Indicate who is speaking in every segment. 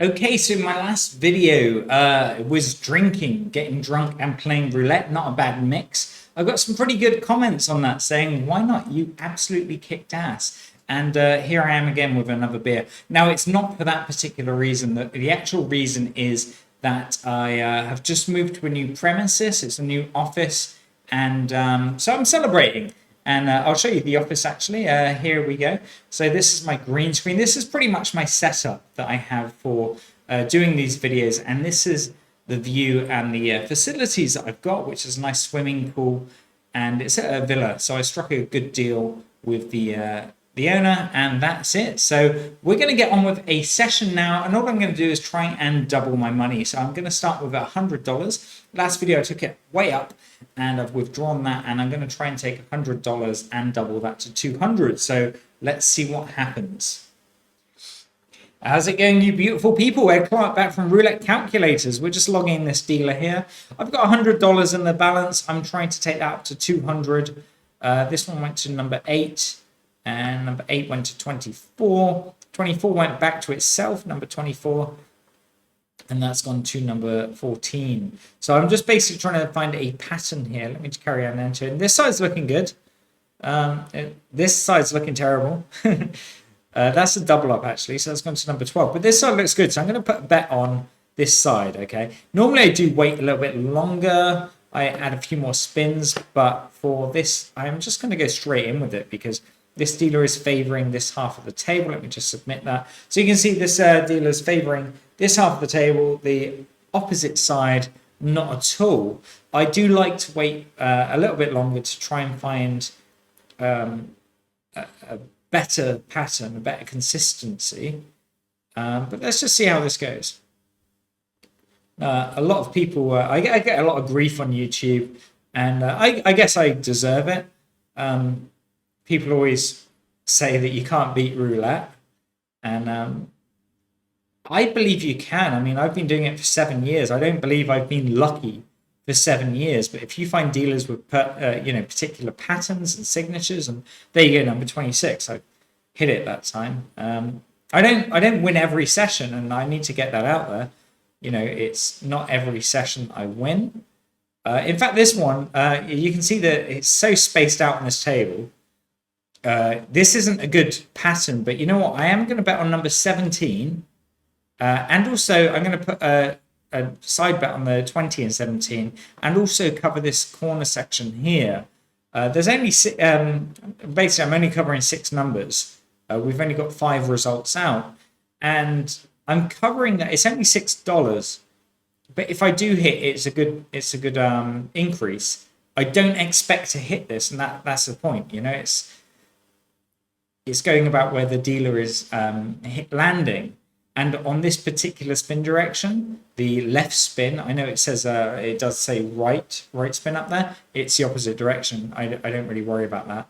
Speaker 1: Okay, so my last video was drinking, getting drunk and playing roulette. Not a bad mix. I got some pretty good comments on that saying, why not? You absolutely kicked ass. And here I am again with another beer. Now, it's not for that particular reason. The actual reason is that I have just moved to a new premises. It's a new office. And so I'm celebrating. And I'll show you the office actually. Here we go. So this is my green screen. This is pretty much my setup that I have for doing these videos. And this is the view and the facilities that I've got, which is a nice swimming pool. And it's at a villa. So I struck a good deal with the owner, and that's it. So we're going to get on with a session now. And all I'm going to do is try and double my money. So I'm going to start with $100. Last video I took it way up, and I've withdrawn that, and I'm going to try and take $100 and double that to 200. So let's see what happens. How's it going, you beautiful people? We're Clark back from Roulette Calculators. We're just logging this dealer here. I've got $100 in the balance. I'm trying to take that up to 200. This one went to number 8, and number 8 went to 24. 24 went back to itself, number 24. And that's gone to number 14. So I'm just basically trying to find a pattern here. Let me just carry on entering. This side's looking good. This side's looking terrible. That's a double up actually. So that's gone to number 12. But this side looks good. So I'm going to put a bet on this side. Okay. Normally I do wait a little bit longer. I add a few more spins. But for this, I'm just going to go straight in with it because this dealer is favoring this half of the table. Let me just submit that. So you can see this dealer is favoring this half of the table, the opposite side, not at all. I do like to wait a little bit longer to try and find a better pattern, a better consistency. But let's just see how this goes. A lot of people, I get a lot of grief on YouTube, and I guess I deserve it. People always say that you can't beat roulette, and I believe you can. I mean, I've been doing it for 7 years. I don't believe I've been lucky for 7 years. But if you find dealers with particular patterns and signatures, and there you go, number 26. I hit it that time. I don't win every session, and I need to get that out there. You know, it's not every session I win. In fact, this one, you can see that it's so spaced out on this table. This isn't a good pattern, but you know what? I am going to bet on number 17. And also, I'm going to put a side bet on the 20 and 17, and also cover this corner section here. There's only basically, I'm only covering 6 numbers. We've only got 5 results out, and I'm covering that. It's only $6, but if I do hit, it's a good increase. I don't expect to hit this, and that's the point. You know, it's going about where the dealer is landing. And on this particular spin direction, the left spin, I know it says, it does say right spin up there. It's the opposite direction. I don't really worry about that.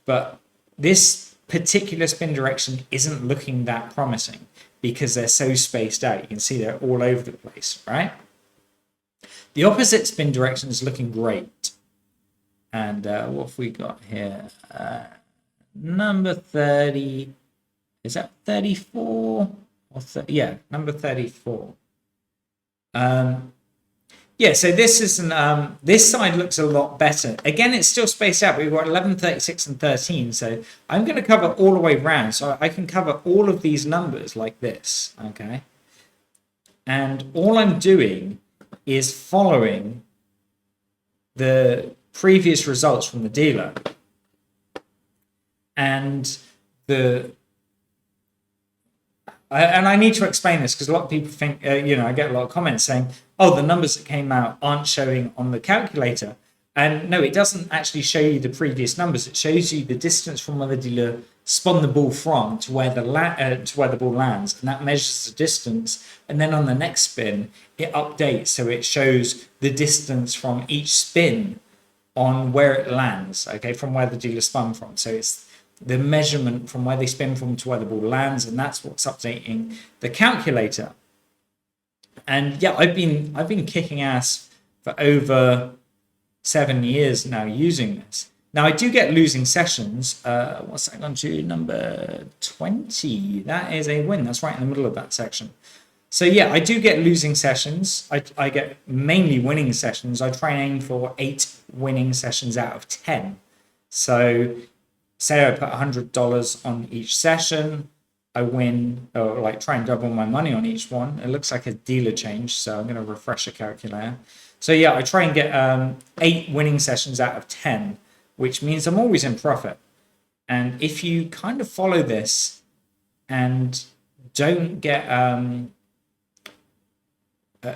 Speaker 1: But this particular spin direction isn't looking that promising because they're so spaced out. You can see they're all over the place, right? The opposite spin direction is looking great. And what have we got here? Number 30, is that 34? Yeah, number 34. Yeah, so this is this side looks a lot better. Again, it's still spaced out. We've got 11, 36, and 13. So I'm going to cover all the way around. So I can cover all of these numbers like this, okay? And all I'm doing is following the previous results from the dealer. And I need to explain this because a lot of people think, I get a lot of comments saying, oh, the numbers that came out aren't showing on the calculator. And no, it doesn't actually show you the previous numbers. It shows you the distance from where the dealer spun the ball from to where the ball lands. And that measures the distance. And then on the next spin, it updates. So it shows the distance from each spin on where it lands, okay, from where the dealer spun from. So it's the measurement from where they spin from to where the ball lands, and that's what's updating the calculator. And yeah, I've been kicking ass for over 7 years now using this. Now I do get losing sessions. What's that gone to? Number 20. That is a win. That's right in the middle of that section. So yeah, I do get losing sessions. I get mainly winning sessions. I try and aim for 8 winning sessions out of 10. So say I put $100 on each session, I win, or like try and double my money on each one. It looks like a dealer change, so I'm going to refresh a calculator. So yeah, I try and get 8 winning sessions out of 10, which means I'm always in profit. And if you kind of follow this and don't get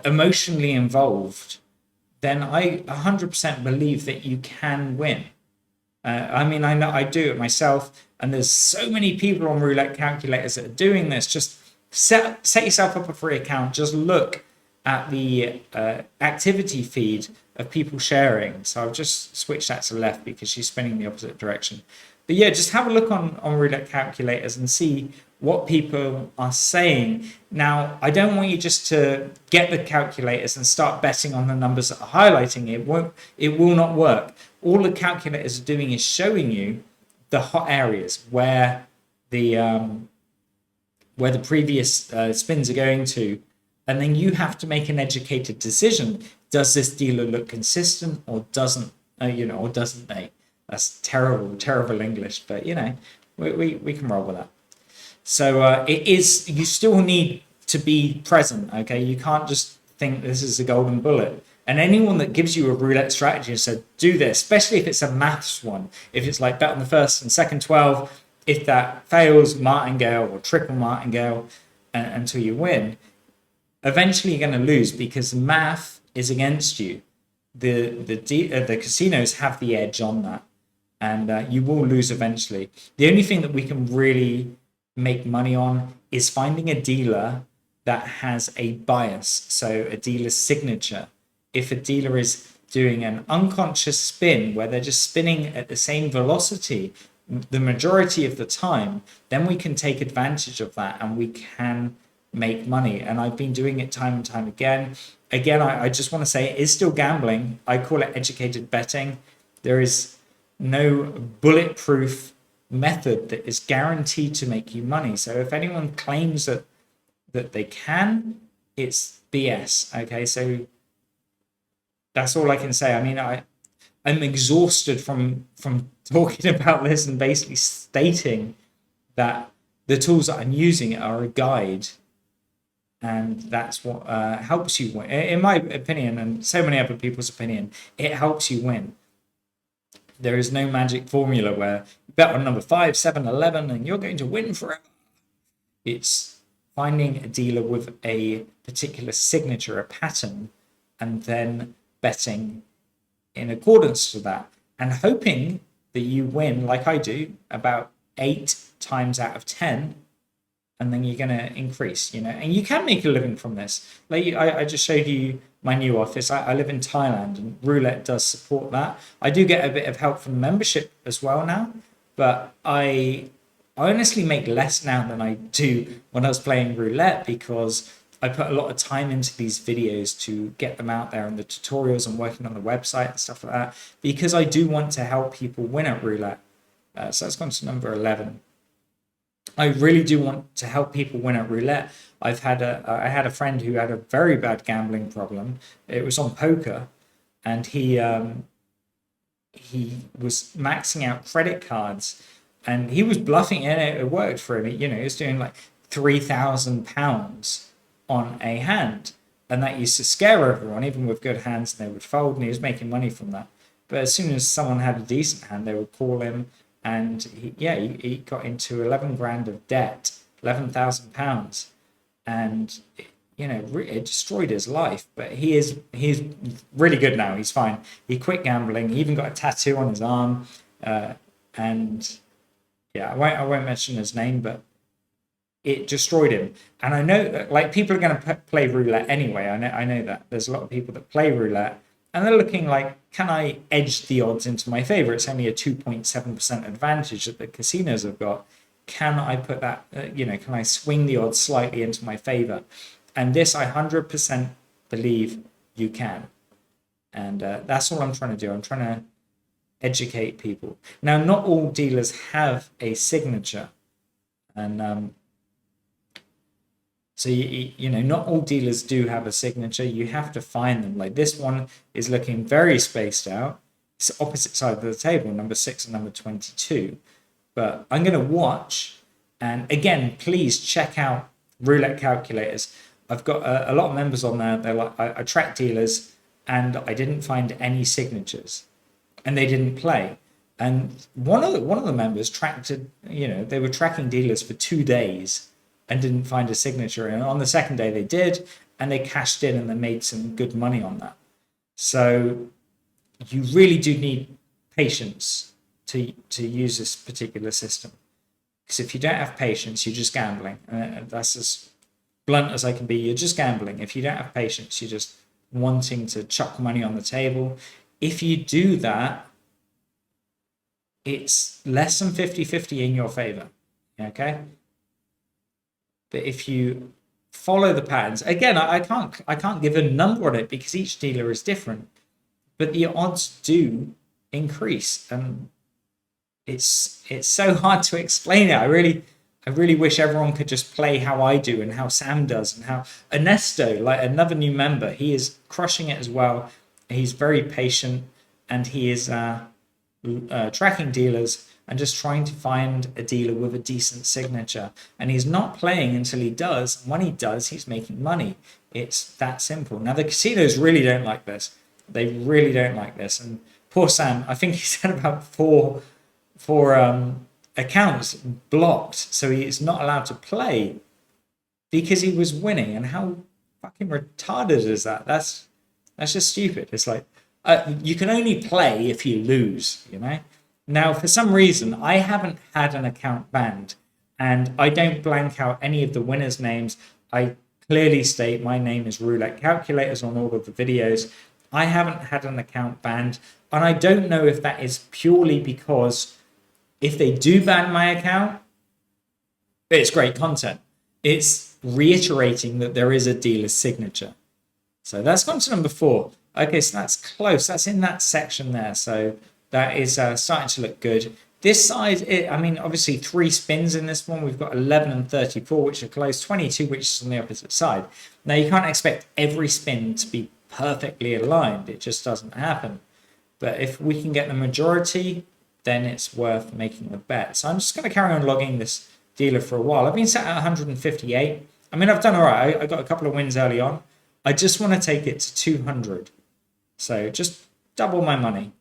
Speaker 1: emotionally involved, then I 100% believe that you can win. I mean, I know I do it myself, and there's so many people on roulette calculators that are doing this. Just set yourself up a free account. Just look at the activity feed of people sharing. So I've just switched that to left because she's spinning the opposite direction. But yeah, just have a look on roulette calculators and see what people are saying. Now, I don't want you just to get the calculators and start betting on the numbers that are highlighting it. It will not work. All the calculators are doing is showing you the hot areas where the previous spins are going to, and then you have to make an educated decision. Does this dealer look consistent, or doesn't? Or doesn't they? That's terrible English, but we can roll with that. So you still need to be present. Okay, you can't just think this is a golden bullet. And anyone that gives you a roulette strategy and said, do this, especially if it's a maths one, if it's like bet on the first and second 12, if that fails martingale or triple martingale until you win, eventually you're going to lose because math is against you. The casinos have the edge on that, and you will lose eventually. The only thing that we can really make money on is finding a dealer that has a bias, so a dealer's signature. If a dealer is doing an unconscious spin where they're just spinning at the same velocity the majority of the time, then we can take advantage of that and we can make money. And I've been doing it time and time again. I just want to say it is still gambling. I call it educated betting. There is no bulletproof method that is guaranteed to make you money. So if anyone claims that they can, it's BS. Okay, so that's all I can say. I mean, I'm exhausted from talking about this and basically stating that the tools that I'm using are a guide, and that's what helps you win. In my opinion, and so many other people's opinion, it helps you win. There is no magic formula where you bet on number 5, 7, 11, and you're going to win forever. It's finding a dealer with a particular signature, a pattern, and then betting in accordance to that and hoping that you win, like I do, about 8 times out of 10, and then you're going to increase, and you can make a living from this. Like I just showed you my new office. I live in Thailand, and roulette does support that. I do get a bit of help from membership as well now, but I honestly make less now than I do when I was playing roulette, because I put a lot of time into these videos to get them out there, and the tutorials and working on the website and stuff like that, because I do want to help people win at roulette. So that's gone to number 11. I really do want to help people win at roulette. I had a friend who had a very bad gambling problem. It was on poker, and he was maxing out credit cards, and he was bluffing, and it worked for him. He was doing like £3,000 on a hand, and that used to scare everyone. Even with good hands, they would fold, and he was making money from that. But as soon as someone had a decent hand, they would call him, and he got into 11 grand of debt, £11,000, and it destroyed his life. But he's really good now. He's fine. He quit gambling. He even got a tattoo on his arm, and I won't mention his name, but it destroyed him. And I know that like people are going to play roulette anyway. I know that there's a lot of people that play roulette, and they're looking like, can I edge the odds into my favor? It's only a 2.7% advantage that the casinos have got. Can I put that, can I swing the odds slightly into my favor? And this, I 100% believe you can. And that's all I'm trying to do. I'm trying to educate people. Now, not all dealers have a signature. And So, not all dealers do have a signature. You have to find them. Like this one is looking very spaced out. It's opposite side of the table, number 6 and number 22. But I'm going to watch. And again, please check out roulette calculators. I've got a lot of members on there. They're like, I track dealers and I didn't find any signatures and they didn't play. And one of the members tracked, they were tracking dealers for 2 days and didn't find a signature. And on the second day they did, and they cashed in and they made some good money on that. So you really do need patience to use this particular system. Because if you don't have patience, you're just gambling. That's as blunt as I can be. You're just gambling. If you don't have patience, you're just wanting to chuck money on the table. If you do that, it's less than 50-50 in your favor. Okay? But if you follow the patterns, again, I can't give a number on it because each dealer is different, but the odds do increase, and it's so hard to explain it. I really wish everyone could just play how I do and how Sam does and how Ernesto, like another new member, he is crushing it as well. He's very patient and he is tracking dealers and just trying to find a dealer with a decent signature. And he's not playing until he does. And when he does, he's making money. It's that simple. Now, the casinos really don't like this. They really don't like this. And poor Sam, I think he's had about four accounts blocked. So he's not allowed to play because he was winning. And how fucking retarded is that? That's just stupid. It's like, you can only play if you lose, Now, for some reason, I haven't had an account banned, and I don't blank out any of the winners' names. I clearly state my name is Roulette Calculators on all of the videos. I haven't had an account banned, and I don't know if that is purely because if they do ban my account, it's great content. It's reiterating that there is a dealer's signature. So that's gone to number 4. Okay, so that's close. That's in that section there. So that is starting to look good. This side, obviously 3 spins in this one. We've got 11 and 34, which are close, 22, which is on the opposite side. Now, you can't expect every spin to be perfectly aligned. It just doesn't happen. But if we can get the majority, then it's worth making the bet. So I'm just going to carry on logging this dealer for a while. I've been sat at 158. I've done all right. I got a couple of wins early on. I just want to take it to 200. So just double my money.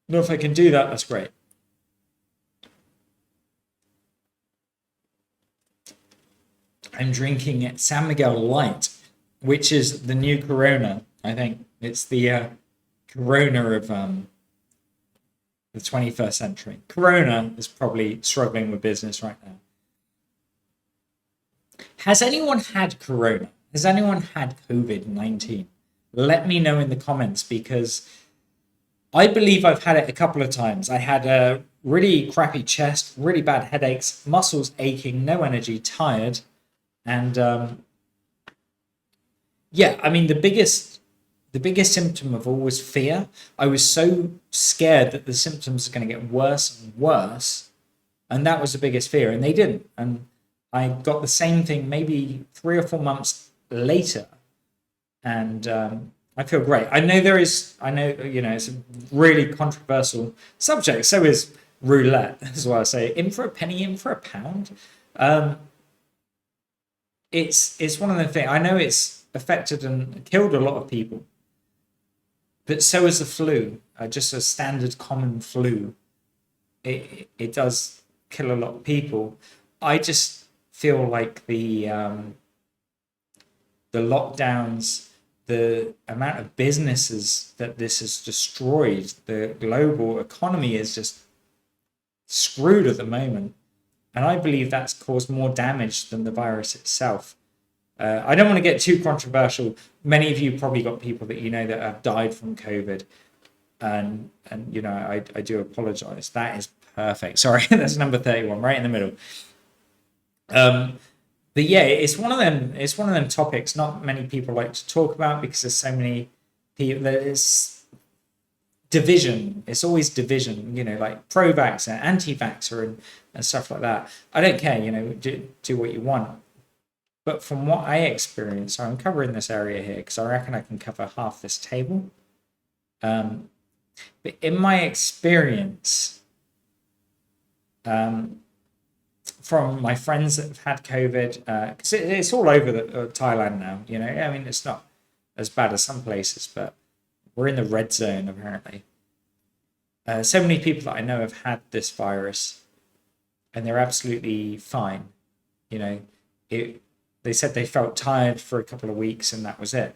Speaker 1: If I can do that, that's great. I'm drinking San Miguel Light, which is the new Corona. I think it's the Corona of the 21st century. Corona is probably struggling with business right now. Has anyone had Corona? Has anyone had COVID-19? Let me know in the comments, because I believe I've had it a couple of times. I had a really crappy chest, really bad headaches, muscles aching, no energy, tired. And the biggest symptom of all was fear. I was so scared that the symptoms are going to get worse and worse. And that was the biggest fear. And they didn't. And I got the same thing maybe 3 or 4 months later. And I feel great. I know it's a really controversial subject. So is roulette, as well. I say, in for a penny, in for a pound. It's one of the things. I know it's affected and killed a lot of people, but so is the flu. Just a standard common flu. It does kill a lot of people. I just feel like the lockdowns, the amount of businesses that this has destroyed, the global economy is just screwed at the moment. And I believe that's caused more damage than the virus itself. I don't want to get too controversial. Many of you probably got people that that have died from COVID. And I do apologize. That is perfect. Sorry, that's number 31, right in the middle. But yeah, it's one of them topics not many people like to talk about, because there's so many people. There's division. It's always division, like pro-vaxxer, anti-vaxxer, and stuff like that. I don't care, do what you want. But from what I experienced, so I'm covering this area here because I reckon I can cover half this table. But in my experience, from my friends that have had COVID, because it's all over Thailand now, you know, I mean, it's not as bad as some places, but we're in the red zone apparently. So many people that I know have had this virus and they're absolutely fine. You know, they said they felt tired for a couple of weeks and that was it.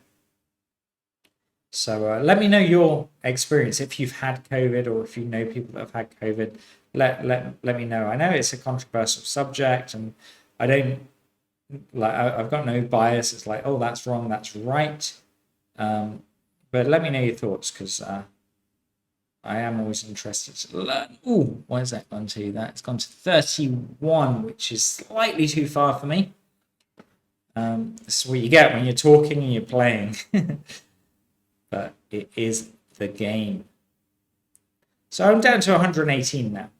Speaker 1: So let me know your experience if you've had COVID or if you know people that have had COVID. Let me know. I know it's a controversial subject, and I don't like. I've got no bias. It's like, oh, that's wrong, that's right. But let me know your thoughts because I am always interested to learn. Ooh, where's that gone to? That's gone to 31, which is slightly too far for me. This is what you get when you're talking and you're playing. But it is the game. So I'm down to 118 now.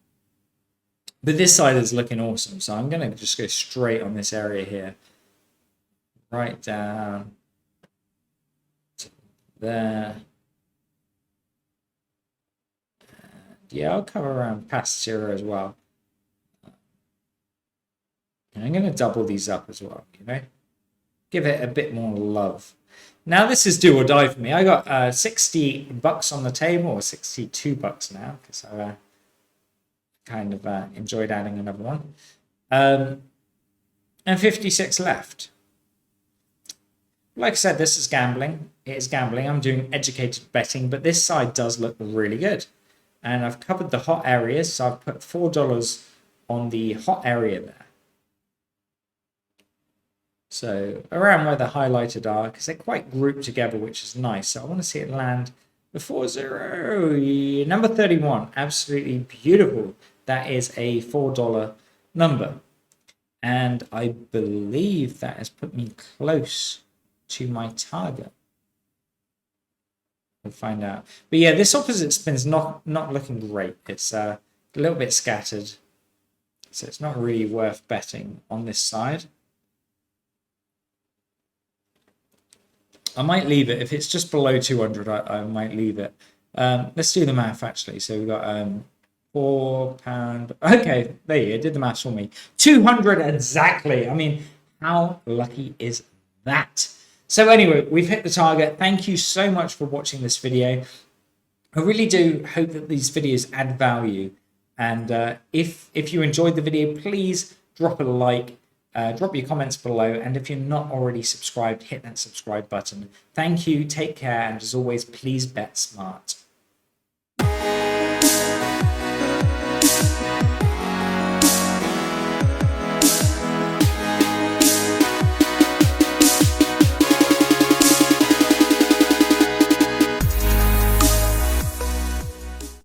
Speaker 1: But this side is looking awesome. So I'm going to just go straight on this area here. Right down to there. And yeah, I'll cover around past 0 as well. And I'm going to double these up as well, you know. Give it a bit more love. Now this is do or die for me. I got 60 bucks on the table, or 62 bucks now, because I kind of enjoyed adding another one. And 56 left. Like I said, this is gambling. It is gambling. I'm doing educated betting, but this side does look really good. And I've covered the hot areas, so I've put $4 on the hot area there. So around where the highlighted are, because they're quite grouped together, which is nice. So I want to see it land before 0. Number 31, absolutely beautiful. That is a $4 number. And I believe that has put me close to my target. We'll find out. But yeah, this opposite spin's not looking great. It's a little bit scattered. So it's not really worth betting on this side. I might leave it. If it's just below 200, I might leave it. Let's do the math, actually. So we've got £4. Okay, there you go. Did the math for me. 200 exactly. I mean, how lucky is that? So anyway, we've hit the target. Thank you so much for watching this video. I really do hope that these videos add value. And if you enjoyed the video, please drop a like. Drop your comments below, and if you're not already subscribed, hit that subscribe button. Thank you, take care, and as always, please bet smart.